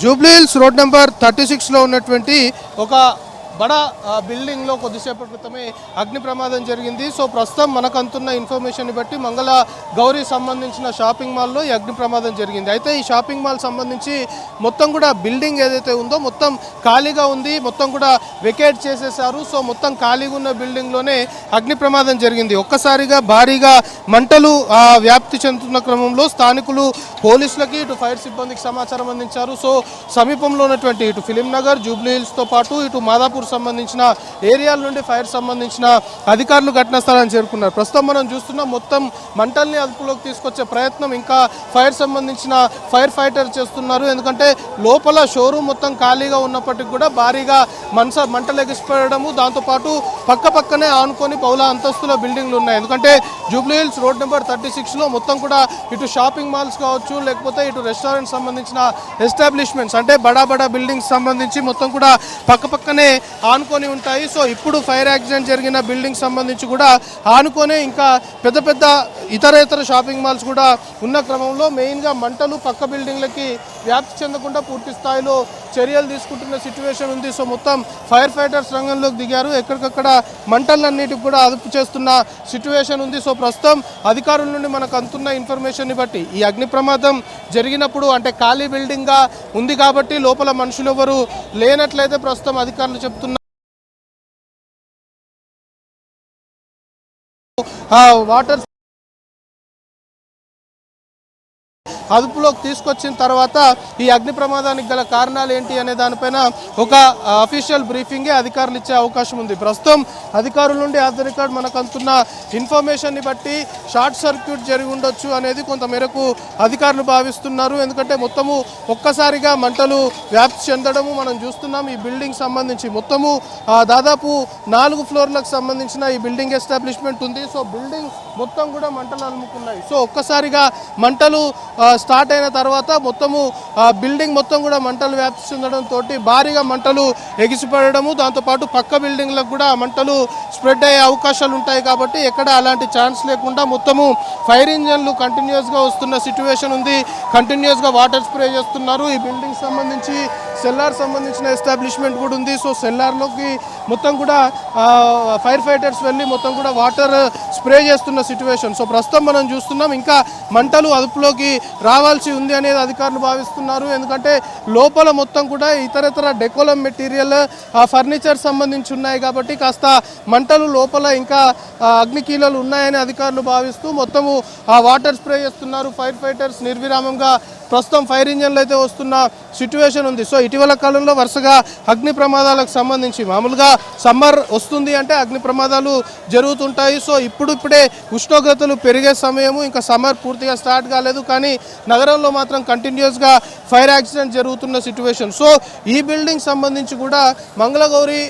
Jubilee Hills road number 36లో ఉన్నటువంటి ఒక బడా బిల్డింగ్లో కొద్దిసేపటి క్రితమే అగ్ని ప్రమాదం జరిగింది. సో ప్రస్తుతం మనకు అందుతున్న ఇన్ఫర్మేషన్ బట్టి మంగళ గౌరీ సంబంధించిన షాపింగ్ మాల్లో ఈ అగ్ని ప్రమాదం జరిగింది. అయితే ఈ షాపింగ్ మాల్ సంబంధించి మొత్తం కూడా బిల్డింగ్ ఏదైతే ఉందో మొత్తం ఖాళీగా ఉంది, మొత్తం కూడా వెకేట్ చేసేసారు. సో మొత్తం ఖాళీగా ఉన్న బిల్డింగ్లోనే అగ్ని ప్రమాదం జరిగింది. ఒక్కసారిగా భారీగా మంటలు వ్యాప్తి చెందుతున్న క్రమంలో స్థానికులు పోలీసులకి ఇటు ఫైర్ సిబ్బందికి సమాచారం అందించారు. సో సమీపంలో ఉన్నటువంటి ఇటు ఫిలిం నగర్, జూబ్లీ హిల్స్తో పాటు ఇటు మాదాపూర్ సంబంధించిన ఏరియాల నుండి ఫైర్ సంబంధించిన అధికారులు ఘటనా స్థలాన్ని చేరుకున్నారు. ప్రస్తుతం మనం చూస్తున్నాం మొత్తం మంటల్ని అదుపులోకి తీసుకొచ్చే ప్రయత్నం ఇంకా ఫైర్ సంబంధించిన ఫైర్ ఫైటర్ చేస్తున్నారు. ఎందుకంటే లోపల షోరూమ్ మొత్తం ఖాళీగా ఉన్నప్పటికీ కూడా భారీగా మంటలు ఎగిసిపోయడము, దాంతోపాటు పక్కనే ఆనుకొని బహుళ అంతస్తుల బిల్డింగ్లు ఉన్నాయి. ఎందుకంటే జూబ్లీ హిల్స్ రోడ్ నెంబర్ 36లో మొత్తం కూడా ఇటు షాపింగ్ మాల్స్ కావచ్చు, లేకపోతే ఇటు రెస్టారెంట్ సంబంధించిన ఎస్టాబ్లిష్మెంట్స్ అంటే బడా బిల్డింగ్స్ సంబంధించి మొత్తం కూడా పక్కనే ఆనుకొని ఉంటాయి. సో ఇప్పుడు ఫైర్ యాక్సిడెంట్ జరిగిన బిల్డింగ్ సంబంధించి కూడా ఆనుకొని ఇంకా పెద్ద ఇతర షాపింగ్ మాల్స్ కూడా ఉన్న క్రమంలో మెయిన్గా మంటలు పక్క బిల్డింగ్లకి వ్యాప్తి చెందకుండా పూర్తి స్థాయిలో చర్యలు తీసుకుంటున్న సిచ్యువేషన్ ఉంది. సో మొత్తం ఫైర్ ఫైటర్స్ రంగంలోకి దిగారు, ఎక్కడికక్కడ మంటలన్నిటికి కూడా అదుపు చేస్తున్న సిచ్యువేషన్ ఉంది. సో ప్రస్తుతం అధికారుల నుండి మనకు అందుతున్న ఇన్ఫర్మేషన్ని బట్టి ఈ అగ్ని ప్రమాదం జరిగినప్పుడు అంటే ఖాళీ బిల్డింగ్గా ఉంది కాబట్టి లోపల మనుషులు ఎవరు లేనట్లయితే ప్రస్తుతం అధికారులు చెప్తున్నారు. వాటర్ అదుపులోకి తీసుకొచ్చిన తర్వాత ఈ అగ్ని ప్రమాదానికి గల కారణాలు ఏంటి అనే దానిపైన ఒక అఫీషియల్ బ్రీఫింగే అధికారులు ఇచ్చే అవకాశం ఉంది. ప్రస్తుతం అధికారుల నుండి ఆఫ్ ద రికార్డ్ మనకు అందుతున్న ఇన్ఫర్మేషన్ని బట్టి షార్ట్ సర్క్యూట్ జరిగి ఉండొచ్చు అనేది కొంత మేరకు అధికారులు భావిస్తున్నారు. ఎందుకంటే మొత్తము ఒక్కసారిగా మంటలు వ్యాప్తి చెందడము మనం చూస్తున్నాం. ఈ బిల్డింగ్ సంబంధించి మొత్తము దాదాపు 4 ఫ్లోర్లకు సంబంధించిన ఈ బిల్డింగ్ ఎస్టాబ్లిష్మెంట్ ఉంది. సో బిల్డింగ్ మొత్తం కూడా మంటలు అలుముకున్నాయి. సో ఒక్కసారిగా మంటలు స్టార్ట్ అయిన తర్వాత మొత్తము బిల్డింగ్ మొత్తం కూడా మంటలు వ్యాప్తి చెందడంతో భారీగా మంటలు ఎగిసిపడము, దాంతోపాటు పక్క బిల్డింగ్లకు కూడా మంటలు స్ప్రెడ్ అయ్యే అవకాశాలు ఉంటాయి. కాబట్టి ఎక్కడ అలాంటి ఛాన్స్ లేకుండా మొత్తము ఫైర్ ఇంజన్లు కంటిన్యూస్గా వస్తున్న సిచ్యువేషన్ ఉంది, కంటిన్యూస్గా వాటర్ స్ప్రే చేస్తున్నారు. ఈ బిల్డింగ్ సంబంధించి సెల్లార్ సంబంధించిన ఎస్టాబ్లిష్మెంట్ కూడా ఉంది. సో సెల్లార్లోకి మొత్తం కూడా ఫైర్ ఫైటర్స్ వెళ్ళి మొత్తం కూడా వాటర్ స్ప్రే చేస్తున్న సిచ్యువేషన్. సో ప్రస్తుతం మనం చూస్తున్నాం ఇంకా మంటలు అదుపులోకి రావాల్సి ఉంది అనేది అధికారులు భావిస్తున్నారు. ఎందుకంటే లోపల మొత్తం కూడా ఇతరతర డెకోలం మెటీరియల్ ఫర్నిచర్ సంబంధించి ఉన్నాయి కాబట్టి కాస్త మంటలు లోపల ఇంకా అగ్నికీలలు ఉన్నాయని అధికారులు భావిస్తూ మొత్తము వాటర్ స్ప్రే చేస్తున్నారు. ఫైర్ ఫైటర్స్ నిర్విరామంగా ప్రస్తుతం ఫైర్ ఇంజన్లు అయితే వస్తున్న సిచ్యువేషన్ ఉంది. సో ఇటీవల కాలంలో వరుసగా అగ్ని ప్రమాదాలకు సంబంధించి మామూలుగా సమ్మర్ వస్తుంది అంటే అగ్ని ప్రమాదాలు జరుగుతుంటాయి. సో ఇప్పుడే ఉష్ణోగ్రతలు పెరిగే సమయము, ఇంకా సమ్మర్ పూర్తిగా స్టార్ట్ కాలేదు, కానీ నగరంలో మాత్రం కంటిన్యూస్గా ఫైర్ యాక్సిడెంట్ జరుగుతున్న సిచ్యువేషన్. సో ఈ బిల్డింగ్ సంబంధించి కూడా మంగళగౌరి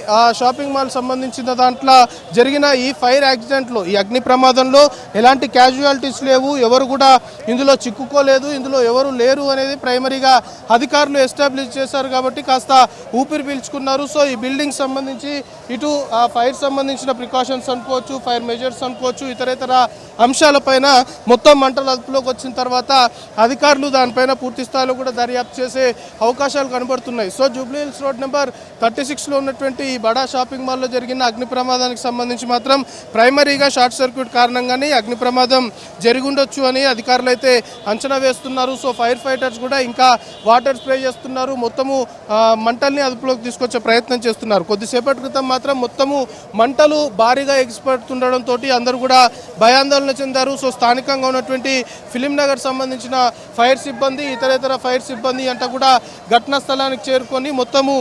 షాపింగ్ మాల్ సంబంధించిన దాంట్లో జరిగిన ఈ ఫైర్ యాక్సిడెంట్లో ఈ అగ్ని ప్రమాదంలో ఎలాంటి క్యాజువాలిటీస్ లేవు, ఎవరు కూడా ఇందులో చిక్కుకోలేదు, ఇందులో ఎవరు లేరు అనేది ప్రైమరీగా అధికారులు ఎస్టాబ్లిష్ చేశారు కాబట్టి కాస్త ఊపిరి పీల్చుకున్నారు. సో ఈ బిల్డింగ్ సంబంధించి ఇటు ఫైర్ సంబంధించిన ప్రికాషన్స్ అనుకోవచ్చు, ఫైర్ మెజర్స్ అనుకోవచ్చు, ఇతర అంశాలపైన మొత్తం మంటల అదుపులోకి వచ్చిన తర్వాత అధికారులు దానిపైన పూర్తి స్థాయిలో కూడా దర్యాప్తు చేసే అవకాశాలు కనబడుతున్నాయి. So Jubilee Hills road number 36లో ఉన్నటువంటి ఈ బడా షాపింగ్ మాల్లో జరిగిన అగ్ని ప్రమాదానికి సంబంధించి మాత్రం ప్రైమరీగా షార్ట్ సర్క్యూట్ కారణంగానే అగ్ని ప్రమాదం జరిగి ఉండొచ్చు అని అధికారులు అయితే అంచనా వేస్తున్నారు. సో ఫైర్ ఫైటర్స్ కూడా ఇంకా వాటర్ స్ప్రే చేస్తున్నారు, మొత్తము మంటల్ని అదుపులోకి తీసుకొచ్చే ప్రయత్నం చేస్తున్నారు. కొద్దిసేపటి క్రితం మాత్రం మొత్తము మంటలు భారీగా ఎగిసిపడుతుండడంతో అందరూ కూడా భయాందోళన చెందారు. సో స్థానికంగా ఉన్నటువంటి ఫిలిం నగర్ సంబంధించిన ఫైర్ సిబ్బంది, ఇతర ఫైర్ సిబ్బంది అంతా కూడా ఘటనా స్థలానికి చేరుకొని మొత్తము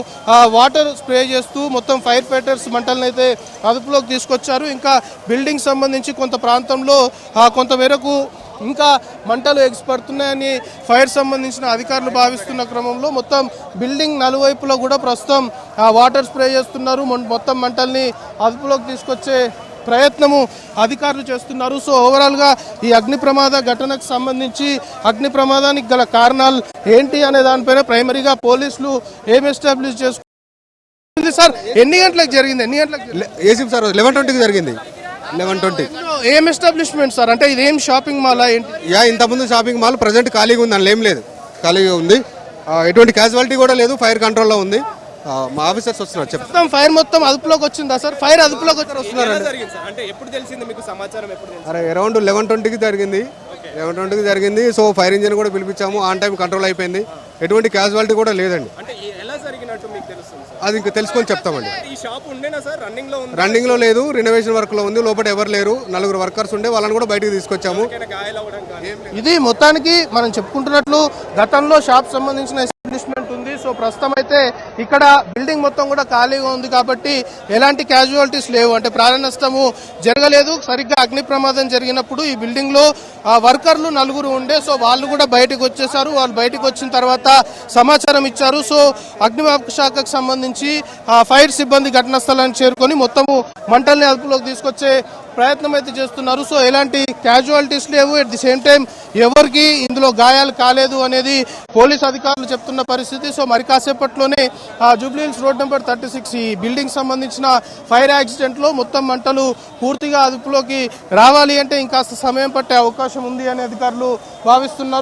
వాటర్ స్ప్రే చేస్తూ మొత్తం ఫైర్ ఫైటర్స్ మంటలను అయితే అదుపులోకి తీసుకొచ్చారు. ఇంకా బిల్డింగ్ సంబంధించి కొంత ప్రాంతంలో కొంతమేరకు ఇంకా మంటలు ఎగిసిపడుతున్నాయని ఫైర్ సంబంధించిన అధికారులు భావిస్తున్న క్రమంలో మొత్తం బిల్డింగ్ నలువైపులో కూడా ప్రస్తుతం వాటర్ స్ప్రే చేస్తున్నారు, మొత్తం మంటల్ని అదుపులోకి తీసుకొచ్చే ప్రయత్నము అధికారులు చేస్తున్నారు. సో ఓవరాల్గా ఈ అగ్ని ప్రమాద ఘటనకు సంబంధించి అగ్ని ప్రమాదానికి గల కారణాలు ఏంటి అనే దానిపైన ప్రైమరీగా పోలీసులు ఏం ఎస్టాబ్లిష్ చేసుకుంది. సార్ ఎన్ని గంటలకు జరిగింది? ఏసీపీ సార్ 11:20కి జరిగింది. 11:20. ఏం ఎస్టాబ్లిష్మెంట్ సార్? అంటే ఇదేం షాపింగ్ మాల్ ఏంటి? ఇంతకుముందు షాపింగ్ మాల్ ప్రజెంట్ ఖాళీగా ఉంది, అందులో ఏం లేదు, ఖాళీగా ఉంది. ఎటువంటి క్యాజువాలిటీ కూడా లేదు, ఫైర్ కంట్రోల్లో ఉంది. మా ఆఫీసర్స్ వస్తున్నారు చెప్తారు. మొత్తం ఫైర్ మొత్తం అదుపులోకి వచ్చిందా సార్? ఫైర్ అదుపులోకి వస్తున్నారు. అంటే ఎప్పుడు తెలిసింది మీకు సమాచారం? ఎప్పుడు తెలిసింది? అరే అరౌండ్ 11:20కి జరిగింది. 11:20కి జరిగింది. సో ఫైర్ ఇంజిన్ కూడా పిలిపించాము, ఆన్ టైం కంట్రోల్ అయిపోయింది. ఎటువంటి క్యాజువాలిటీ కూడా లేదండి. అంటే ఎలా జరిగినట్టు మీకు తెలుస్తుంది సార్? అది ఇంకా తెలుసుకొని చెప్తామండి. ఈ షాప్ ఉండేనా సార్? రన్నింగ్ లో ఉంది? రన్నింగ్ లో లేదు, రినోవేషన్ వర్క్ లో ఉంది. లోపల ఎవరు లేరు, 4 వర్కర్స్ ఉండే, వాళ్ళని కూడా బయటికి తీసుకొచ్చాము. గాయాలు అవ్వడం కానీ ఇది మొత్తానికి మనం చెప్పుకుంటున్నట్లు గతంలో షాప్ సంబంధించిన ఎస్టాబ్లిష్మెంట్ ఉంది. సో ప్రస్తుతం అయితే ఇక్కడ బిల్డింగ్ మొత్తం కూడా ఖాళీగా ఉంది కాబట్టి ఎలాంటి క్యాజువాలిటీస్ లేవు, అంటే ప్రాణ నష్టము జరగలేదు. సరిగ్గా అగ్ని ప్రమాదం జరిగినప్పుడు ఈ బిల్డింగ్ లో వర్కర్లు 4 ఉండే, సో వాళ్ళు కూడా బయటకు వచ్చేసారు. వాళ్ళు బయటకు వచ్చిన తర్వాత సమాచారం ఇచ్చారు. సో అగ్నిమాపక శాఖకు సంబంధించి ఫైర్ సిబ్బంది ఘటనా స్థలానికి చేరుకొని మొత్తము మంటల్ని అదుపులోకి తీసుకొచ్చే ప్రయత్నం అయితే చేస్తున్నారు. సో ఎలాంటి క్యాజువాలిటీస్ లేవు, అట్ ది సేమ్ టైం ఎవరికి ఇందులో గాయాలు కాలేదు అనేది పోలీస్ అధికారులు చెప్తున్న పరిస్థితి. సో మరి కాసేపట్లోనే జూబ్లీహిల్స్ రోడ్ నెంబర్ 36 ఈ బిల్డింగ్ సంబంధించిన ఫైర్ యాక్సిడెంట్ లో మొత్తం మంటలు పూర్తిగా అదుపులోకి రావాలి అంటే ఇంకాస్త సమయం పట్టే అవకాశం ఉంది అని అధికారులు భావిస్తున్నారు.